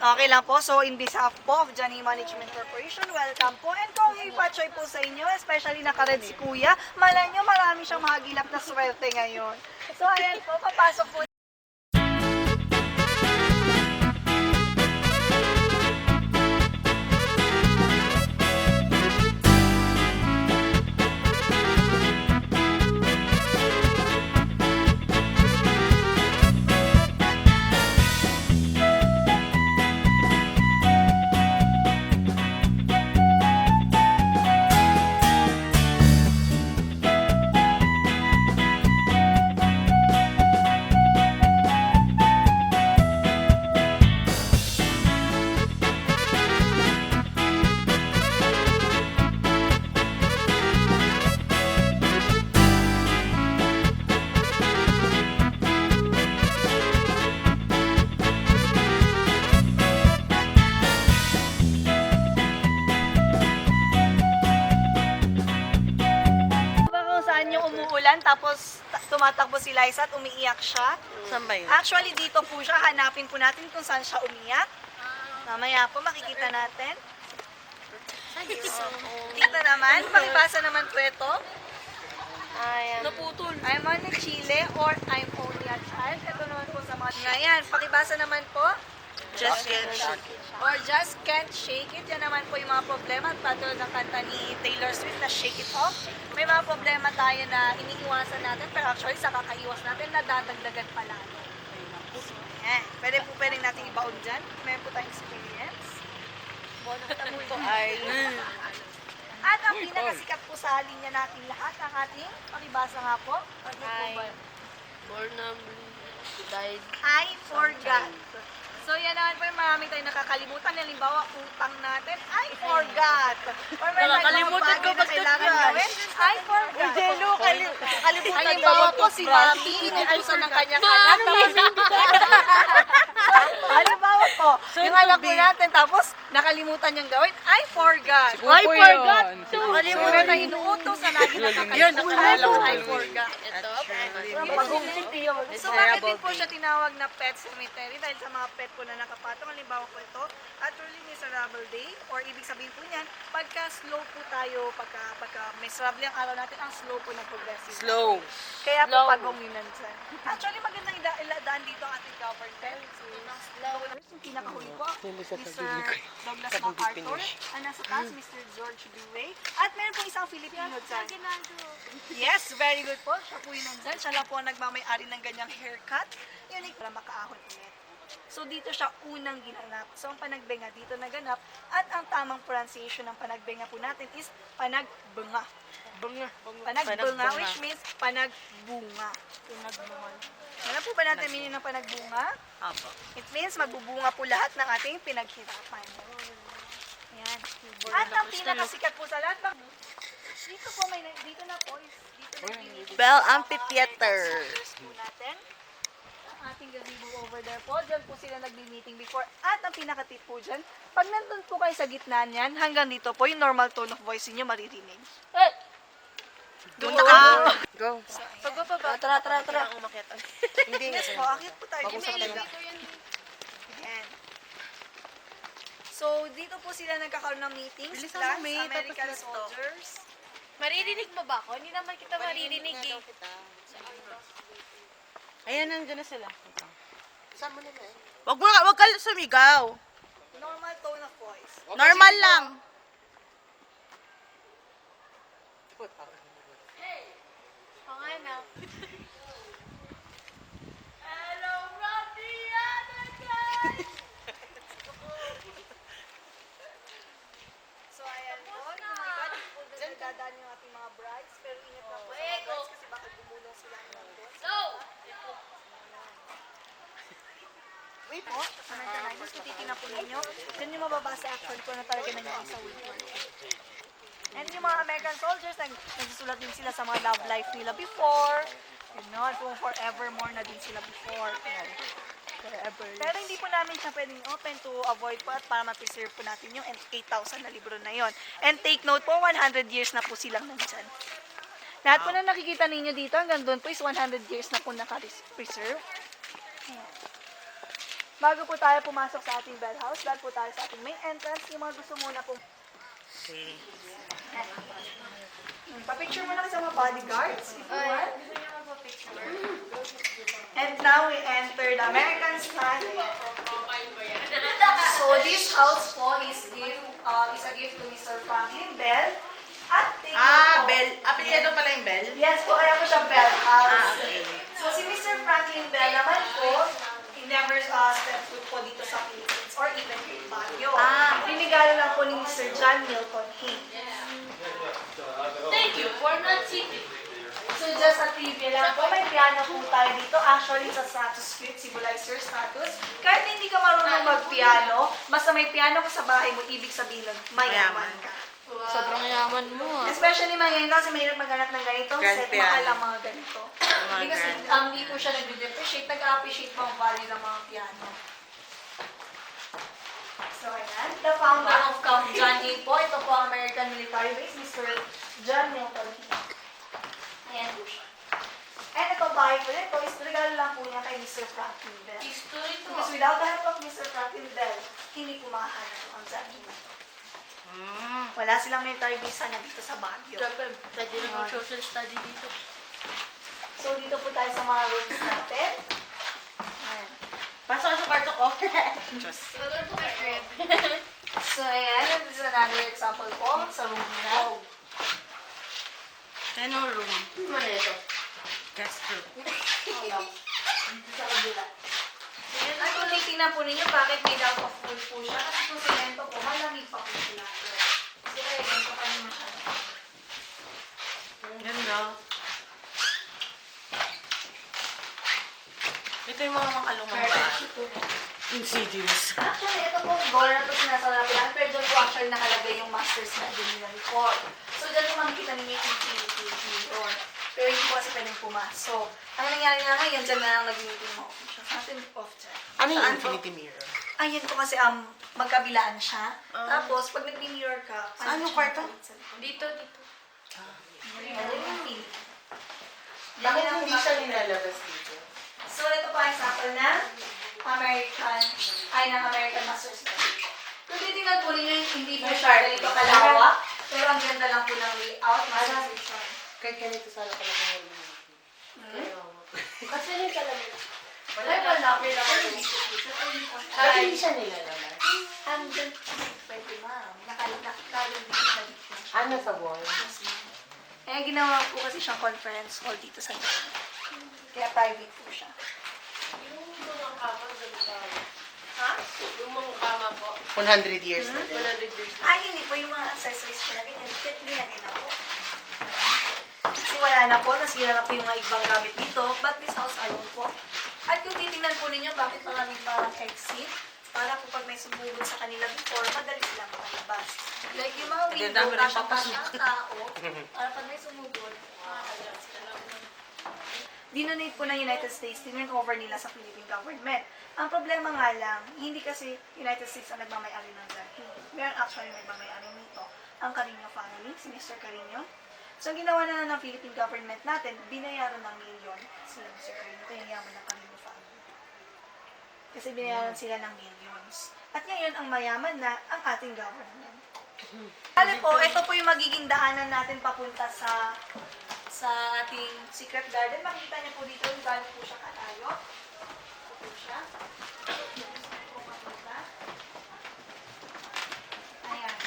Okay lang po. So, in behalf po of Johnny Management Corporation, welcome po. And kung ipatsoy po sa inyo, especially naka-red si Kuya, malay nyo marami siyang mahagilap na swerte ngayon. So, ayan po, papasok po. Umuulan, tapos tumatakbo si Liza at umiiyak siya. Saan ba yun? Actually, dito po siya. Hanapin po natin kung saan siya umiyak. Mamaya po, makikita natin. Dito naman, pakibasa naman po ito. Naputol. I'm on the Chile or I'm only a child. Ito naman po sa mga... Ngayon, pakibasa naman po. Just get shot. Or just can't shake it. Yan naman po yung mga problema. At patulad ng kanta ni Taylor Swift na Shake It Off. May mga problema tayo na iniiwasan natin, pero actually sa kakaiwas natin, nadadagdagan pa lalo. Yan. Pwedeng natin ibaon dyan. Meron po tayong experience. Bonong tamuto ay... At ang pinakasikat po sa linya natin lahat, ang ating pakibasa nga po. Born died. I forgot. So yan naman po yung marami tayong nakakalimutan. Halimbawa, utang natin, I forgot. Or may Nakakalimutan ko bagay na kailangan gawin, I forgot. Jello, kalimutan Halimbawa po si Mami, inutusan ng kanyang anak. Halimbawa po, yung anak po natin, tapos nakalimutan niyang gawin, I forgot. I forgot to. Nakalimutan na inuutos na lagi nakakalimutan, I forgot. Ito, So bakit din po siya tinawag na pet cemetery? Dahil sa mga pet po na nakapatong, halimbawa po ito, at truly miserable day, or ibig sabihin po niyan, pagka slow po tayo, pagka miserable ang araw natin, ang slow po ng progressive. Slow. Kaya po Slow. pagunginan dyan. Actually, magandang iladaan dito ang ating government. So, yung pinakahuli po, Mr. Douglas MacArthur, ang nasa taas, Mr. George Dewey, at meron po isang Filipino dyan. Yes, very good po. Siya po yung nandyan. Siya lang po ang nagmamay-ari ng ganyang haircut. Unique para makaahon ulit. So, dito siya unang ginanap. So, ang panagbenga dito naganap. At ang tamang pronunciation ng panagbenga po natin is panagbunga. Panagbunga, which means panagbunga. Alam po ba natin meaning ng panagbunga? Apo. It means magbubunga po lahat ng ating pinaghirapan. Ayan. At ang pinakasikat po sa lahat, dito po dito na po is dito na Bell Amphitheater. po natin. Ang ating gazebo over there po. Diyan po sila nagbi-meeting before. At ang pinaka-tip po dyan, pag nandun po kayo sa gitna niyan, hanggang dito po, yung normal tone of voice niyo maririnig. Doon ka! Go. Pagbaba. Tara. Hindi. Yes po, akit po tayo. Ayan. So, dito po sila nagkakaroon ng meetings Bilisan plus mo, May. American Tapos na to. soldiers. Maririnig mo ba ako? Hindi naman kita maririnig eh. Ayan, nandiyan na sila. Saan mo na eh? Wag ka sumigaw. Normal tone of voice. Normal lang. Oo nga na. So, ayan po. Yung mga iba, dito po doon nagdadaan yung ating mga brides. Pero ingat lang po sa mga brides kasi baka gumulong sila ng doon. Go! Wait po, sanay-sanay. Gusto titignan po ninyo. Yan yung mababasa action ko na talaga nangyari sa wait. And yung mga American soldiers, nagsusulat din sila sa mga love life nila before. Ganon, kung forevermore na din sila before. Forever. Pero hindi po namin siya pwedeng open to avoid po at para ma-preserve po natin yung 8,000 na libro na yon. And take note po, 100 years na po silang nandyan. Lahat po na nakikita ninyo dito, hanggang doon po is 100 years na po naka-preserve. Ayan. bago po tayo pumasok sa ating bell house, dahil po tayo sa ating main entrance, yung mga gusto muna po. Okay. Pa-picture muna kasi sa mga bodyguards, if you want. And now we enter the American style. So this house po is a gift to Mr. Franklin Bell. At thank you po. Bell. Apelyido pala yung Bell? Yes po, kaya po siya Bell House. Okay. So si Mr. Franklin Bell naman po, he never stepped foot po dito sa Philippines or even in Baguio. Binigalo lang po ni Mr. John Milton Haynes. Thank you for not sitting. So just a trivia lang po, may piano po tayo dito. Actually, sa status script, symbolize your status. Kahit hindi ka marunong mag-piano, basta may piano ka sa bahay mo, ibig sabihin mayaman ka. Sobrang yaman mo ah. Especially ngayon kasi mahirap maghanap ng ganitong Grand set, piano. mahal ang mga ganito. Mga Because grand. hindi po siya nag-depreciate, nag-appreciate mo ang value ng mga piano. So ayan, the founder of Camp John A. po, ito po ang American military base, Mr. John Milton Haynes. Ayan po siya. And ito bahay po nito is regalo lang po niya kay Mr. Franklin Bell. History to. Because without the help of Mr. Franklin Bell, hindi po makahanap ang John A. Wala silang military base sana dito sa Baguio. Pwede na mag social study dito. So dito po tayo sa mga rooms natin. Ayan. Pasok ka sa kwarto ko. Diyos. Siguro to my crib. So ayan, this is another example po sa room na. Ano room? Ano ito? Guest room. Sa kabila. At kung titignan po ninyo, bakit made out of wood po siya? Kasi kung semento po, malamig pa po sila. Kasi kaya ganito pa naman siya. Ganda. Ito yung mga makalumang bahay. Insidious. Actually, ito po, door na ito sinasarapi lang. Pero doon po actually nakalagay yung master's bedroom nila before. So, dyan po makikita ninyo yung infinity door. Pero hindi po kasi pwedeng pumasok. Ang nangyari na ngayon, dyan na lang naging meeting mo. Natin off dyan. Ano yung Saan po? infinity mirror? Ayan po kasi magkabilaan siya. Tapos, pag nag-mirror ka, Saan yung siya kwarto? Dito, dito. Ano yung infinity? Bakit hindi siya nilalabas dito? So, ito po ang example ng American Masters Bedroom. Kung titingnan po ninyo, hindi po siya ganito kalawak. Pero ang ganda lang po ng layout. Master Kahit ganito sana pala kung Kasi yung kalamin. Wala pa na. Bakit hindi siya nilalabas? Hanggang pwede ma'am. Nakalagay na dito. Ano sa wall? Eh, ginawa po kasi siyang conference hall dito sa loob. Kaya private po siya. Yung mga kama, ganito. Ha? Yung mga kama po. 100 years na din. 100 years. Ay, hindi po yung mga accessories ko na ganyan. Nilagay na po. Kasi wala na po, nasira na po yung mga ibang gamit dito. But this house alone po. At kung titingnan po ninyo, bakit maraming parang exit? Para po pag may sumugod sa kanila before, madali silang makalabas. Like yung mga window, Maganda mo rin kasya-kasya ang tao. Para pag may sumugod, makakalabas sila. Dinonate po ng United States, dinurn over nila sa Philippine government. Ang problema nga lang, hindi kasi United States ang nagmamayari ng Zahid. Meron actually nagmamayari nito. Ang Carino family, si Mr. Carino. So, ang ginawa na ng Philippine government natin, binayaran ng milyon sila Mr. Carino, kaya yaman ng Carino family. Kasi binayaran sila ng millions. At ngayon, ang mayaman na ang ating government. Kali po, ito po yung magiging daanan natin papunta sa ating secret garden. Makikita niyo po dito yung gaano po siya kalayo. Ito po siya. Ayan.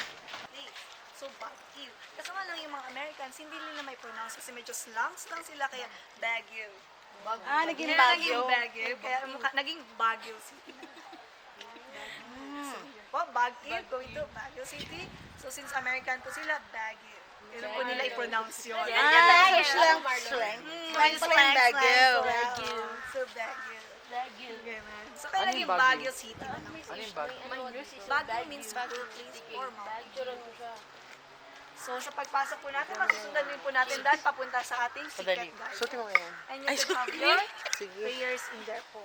So, Baguio. Kasi nga lang yung mga Americans, hindi nila may pronounce kasi medyo slangs lang sila kaya Baguio. Naging Kaya naging Baguio. Kaya naging Baguio City. Po, Baguio, going to Baguio City. So, since American po sila, Baguio. Ganun po nila i-pronounce yun. Slang. Slang Baguio. So, Baguio. Baguio. Ganun. So, kaya naging Baguio City na lang. Ano yung Baguio? Baguio means birthplace or mountain. Picturean mo siya. So, sa pagpasok po natin, masusundan din po natin dahil papunta sa ating secret Padali. garden. Suti mo yan. And you can have your Sige. prayers in there po.